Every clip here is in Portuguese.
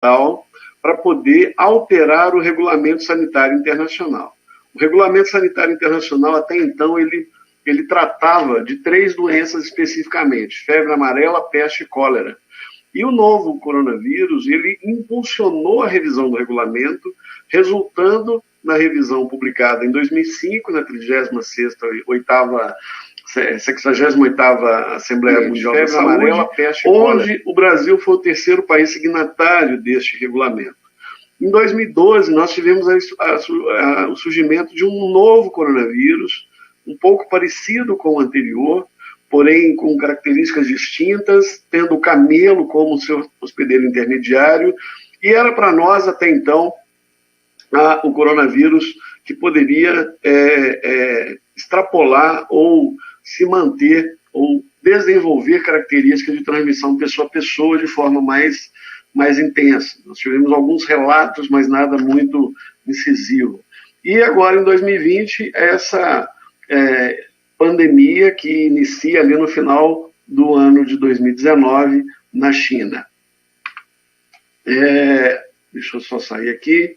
para poder alterar o Regulamento Sanitário Internacional. O Regulamento Sanitário Internacional, até então, ele tratava de 3 doenças especificamente: febre amarela, peste e cólera. E o novo coronavírus, ele impulsionou a revisão do regulamento, resultando na revisão publicada em 2005, na 68ª Assembleia Mundial da Saúde, onde o Brasil foi o 3º país signatário deste regulamento. Em 2012, nós tivemos o surgimento de um novo coronavírus, um pouco parecido com o anterior, porém com características distintas, tendo o camelo como seu hospedeiro intermediário, e era para nós, até então, o coronavírus que poderia extrapolar ou se manter ou desenvolver características de transmissão pessoa a pessoa de forma mais intensa. Nós tivemos alguns relatos, mas nada muito incisivo. E agora, em 2020, essa pandemia que inicia ali no final do ano de 2019 na China. Deixa eu só sair aqui.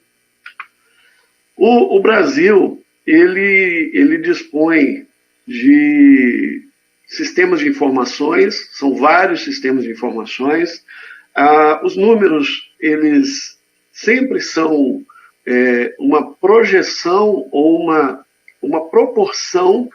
O Brasil, ele dispõe de sistemas de informações, são vários sistemas de informações. Os números, eles sempre são uma projeção ou uma proporção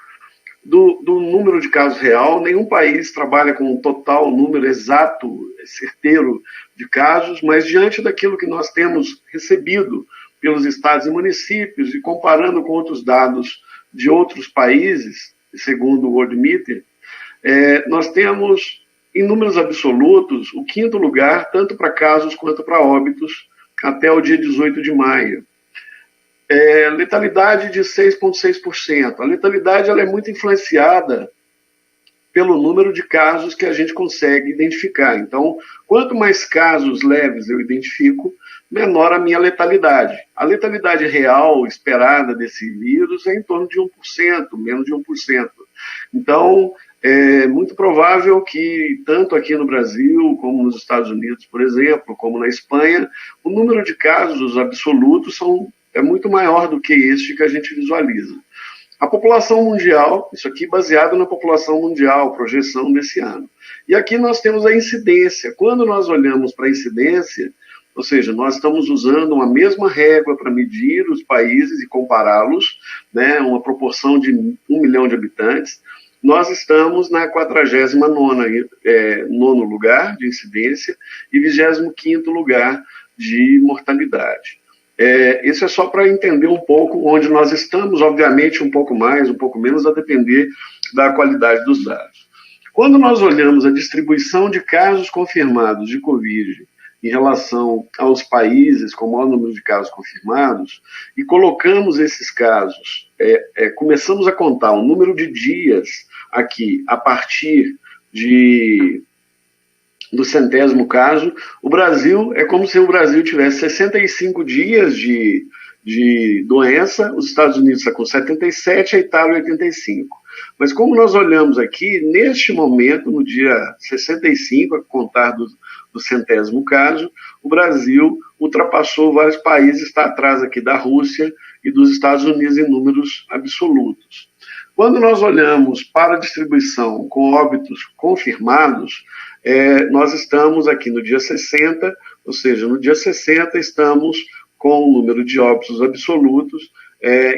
do número de casos real. Nenhum país trabalha com um total número exato, certeiro de casos, mas diante daquilo que nós temos recebido pelos estados e municípios e comparando com outros dados de outros países, segundo o Worldmeter, nós temos, em números absolutos, o 5º lugar, tanto para casos quanto para óbitos, até o dia 18 de maio. Letalidade de 6,6%. A letalidade ela é muito influenciada pelo número de casos que a gente consegue identificar. Então, quanto mais casos leves eu identifico, menor a minha letalidade. A letalidade real esperada desse vírus é em torno de 1%, menos de 1%. Então, é muito provável que, tanto aqui no Brasil, como nos Estados Unidos, por exemplo, como na Espanha, o número de casos absolutos é muito maior do que este que a gente visualiza. A população mundial, isso aqui baseado na população mundial, projeção desse ano. E aqui nós temos a incidência. Quando nós olhamos para a incidência, ou seja, nós estamos usando uma mesma régua para medir os países e compará-los, né, uma proporção de 1 milhão de habitantes, nós estamos na 49º lugar de incidência e 25º lugar de mortalidade. Isso é só para entender um pouco onde nós estamos, obviamente um pouco mais, um pouco menos, a depender da qualidade dos dados. Quando nós olhamos a distribuição de casos confirmados de Covid em relação aos países com o maior número de casos confirmados, e colocamos esses casos, começamos a contar o número de dias aqui a partir do 100º caso, o Brasil, é como se o Brasil tivesse 65 dias de doença, os Estados Unidos está com 77, a Itália 85. Mas como nós olhamos aqui, neste momento, no dia 65, a contar do 100º caso, o Brasil ultrapassou vários países, está atrás aqui da Rússia e dos Estados Unidos em números absolutos. Quando nós olhamos para a distribuição com óbitos confirmados, nós estamos aqui no dia 60, ou seja, no dia 60 estamos com o número de óbitos absolutos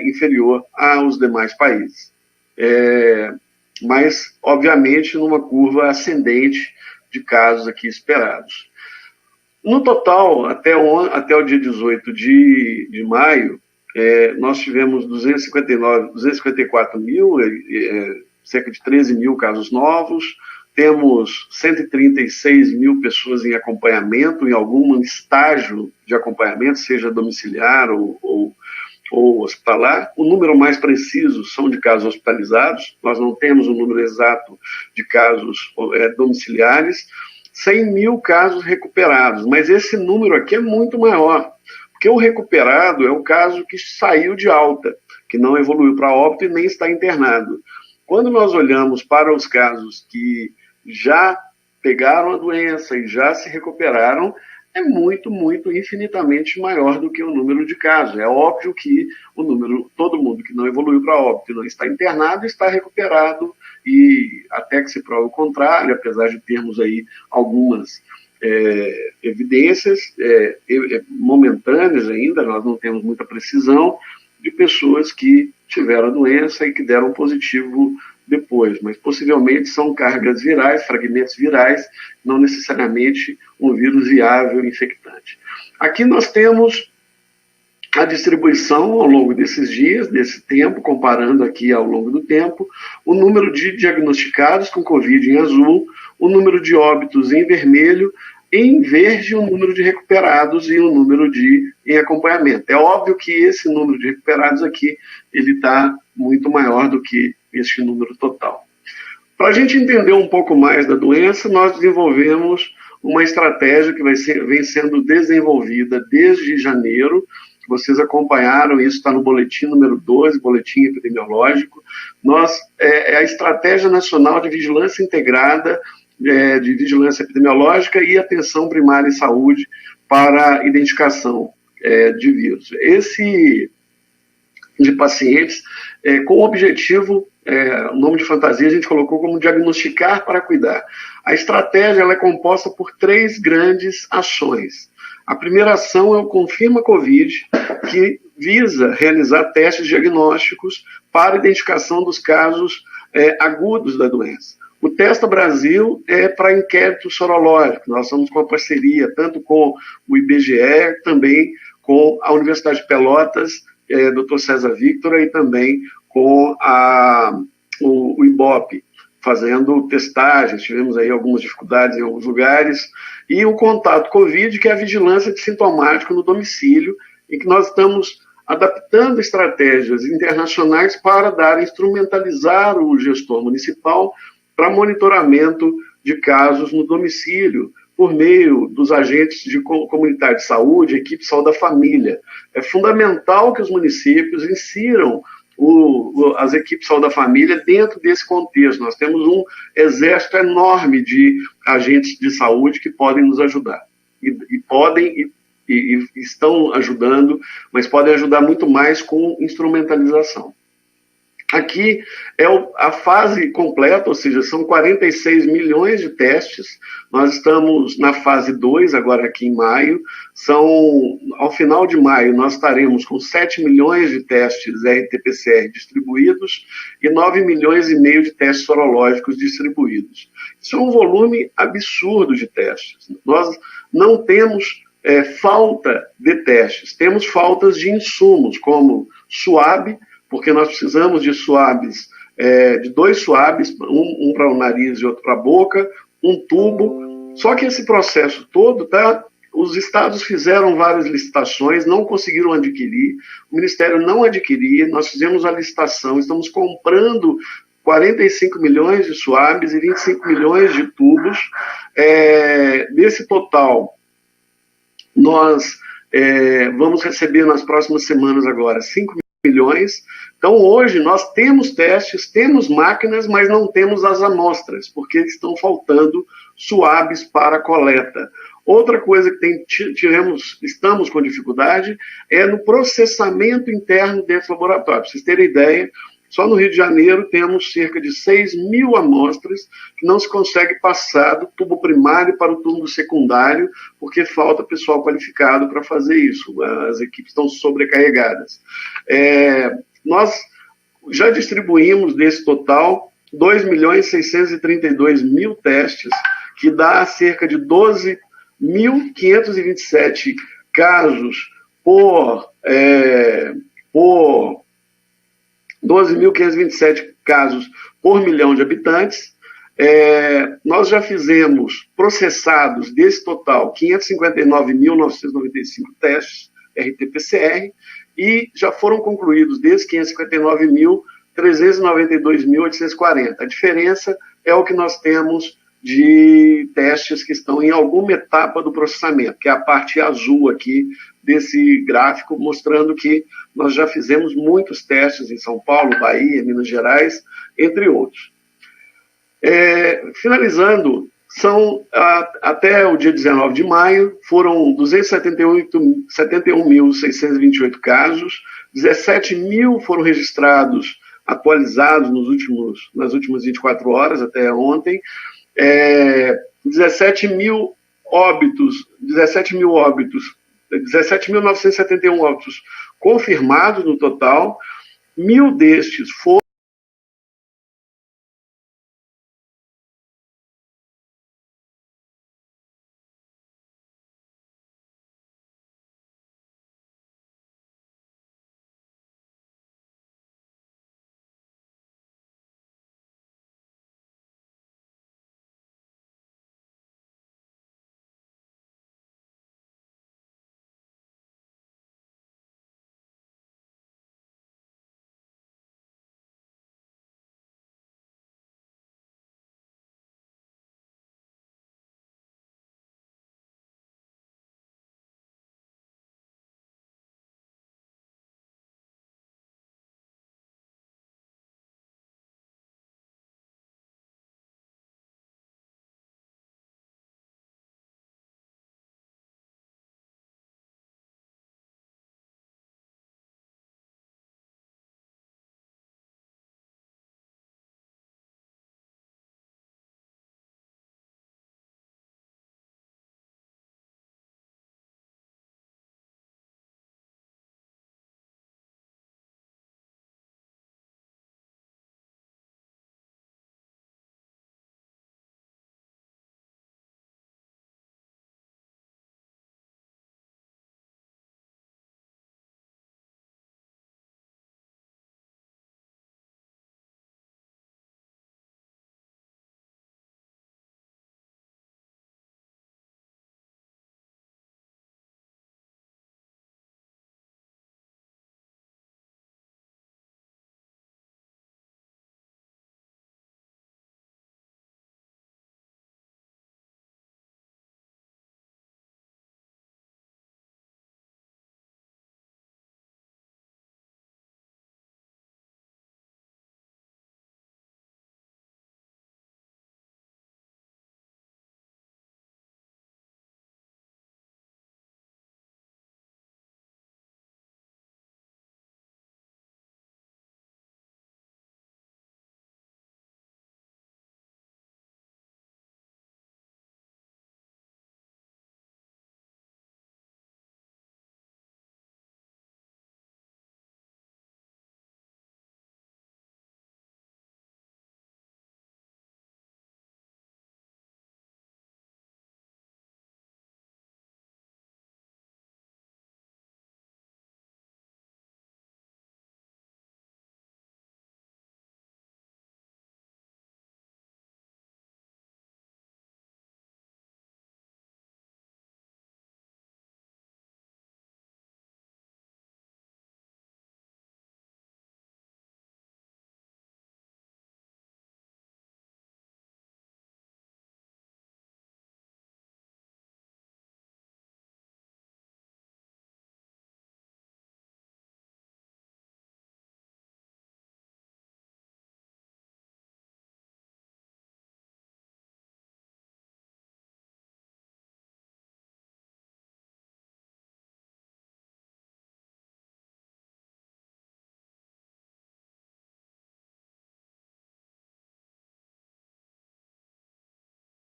inferior aos demais países. Mas, obviamente, numa curva ascendente de casos aqui esperados. No total, até o dia 18 de maio, nós tivemos 254 mil, cerca de 13 mil casos novos, temos 136 mil pessoas em acompanhamento, em algum estágio de acompanhamento, seja domiciliar ou hospitalar. O número mais preciso são de casos hospitalizados, nós não temos um número exato de casos domiciliares, 100 mil casos recuperados, mas esse número aqui é muito maior, porque o recuperado é o caso que saiu de alta, que não evoluiu para óbito e nem está internado. Quando nós olhamos para os casos que já pegaram a doença e já se recuperaram, é muito, muito, infinitamente maior do que o número de casos. É óbvio que o número, todo mundo que não evoluiu para óbito, não está internado, está recuperado, e até que se prove o contrário, apesar de termos aí algumas evidências momentâneas ainda, nós não temos muita precisão, de pessoas que tiveram a doença e que deram positivo depois, mas possivelmente são cargas virais, fragmentos virais, não necessariamente um vírus viável infectante. Aqui nós temos a distribuição ao longo desses dias, desse tempo, comparando aqui ao longo do tempo, o número de diagnosticados com Covid em azul, o número de óbitos em vermelho, em verde o número de recuperados e o número em acompanhamento. É óbvio que esse número de recuperados aqui ele está muito maior do que este número total. Para a gente entender um pouco mais da doença, nós desenvolvemos uma estratégia que vem sendo desenvolvida desde janeiro. Vocês acompanharam, isso está no boletim número 12, boletim epidemiológico. É a Estratégia Nacional de Vigilância Integrada, de Vigilância Epidemiológica e Atenção Primária em Saúde para identificação de vírus. Esse de pacientes, com o objetivo, o nome de fantasia a gente colocou como diagnosticar para cuidar. A estratégia ela é composta por 3 grandes ações. A primeira ação é o Confirma Covid, que visa realizar testes diagnósticos para identificação dos casos agudos da doença. O Testa Brasil é para inquérito sorológico. Nós estamos com uma parceria tanto com o IBGE, também com a Universidade de Pelotas, Dr. César Victor, e também com o IBOP, fazendo testagens. Tivemos aí algumas dificuldades em alguns lugares. E o Contato Covid, que é a vigilância de sintomático no domicílio, em que nós estamos adaptando estratégias internacionais para instrumentalizar o gestor municipal para monitoramento de casos no domicílio, por meio dos agentes de comunitário de saúde, equipe de saúde da família. É fundamental que os municípios insiram as equipes de saúde da família dentro desse contexto. Nós temos um exército enorme de agentes de saúde que podem nos ajudar. E estão ajudando, mas podem ajudar muito mais com instrumentalização. Aqui é a fase completa, ou seja, são 46 milhões de testes. Nós estamos na fase 2, agora aqui em maio. Ao final de maio, nós estaremos com 7 milhões de testes RT-PCR distribuídos e 9 milhões e meio de testes sorológicos distribuídos. Isso é um volume absurdo de testes. Nós não temos falta de testes, temos faltas de insumos, como suave, porque nós precisamos de suaves, de 2 suaves, um para o nariz e outro para a boca, um tubo. Só que esse processo todo, os estados fizeram várias licitações, não conseguiram adquirir, o Ministério não adquiria, nós fizemos a licitação, estamos comprando 45 milhões de suaves e 25 milhões de tubos. Desse total, nós vamos receber nas próximas semanas agora 5 milhões. Então, hoje, nós temos testes, temos máquinas, mas não temos as amostras, porque estão faltando suaves para coleta. Outra coisa que estamos com dificuldade é no processamento interno dentro do laboratório. Para vocês terem ideia, só no Rio de Janeiro temos cerca de 6 mil amostras que não se consegue passar do tubo primário para o tubo secundário, porque falta pessoal qualificado para fazer isso. As equipes estão sobrecarregadas. Nós já distribuímos desse total 2.632.000 testes, que dá cerca de 12.527 casos por 12.527 casos por milhão de habitantes. Nós já fizemos processados desse total 559.995 testes RT-PCR e já foram concluídos desses 559.000, 392.840. A diferença é o que nós temos de testes que estão em alguma etapa do processamento, que é a parte azul aqui desse gráfico, mostrando que nós já fizemos muitos testes em São Paulo, Bahia, Minas Gerais, entre outros. Finalizando São, até o dia 19 de maio, foram 271.628 casos, 17 mil foram registrados, atualizados nas últimas 24 horas, até ontem, 17 mil óbitos, 17.971 óbitos confirmados no total, 1.000 destes foram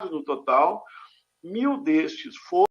no total, 1.000 destes foram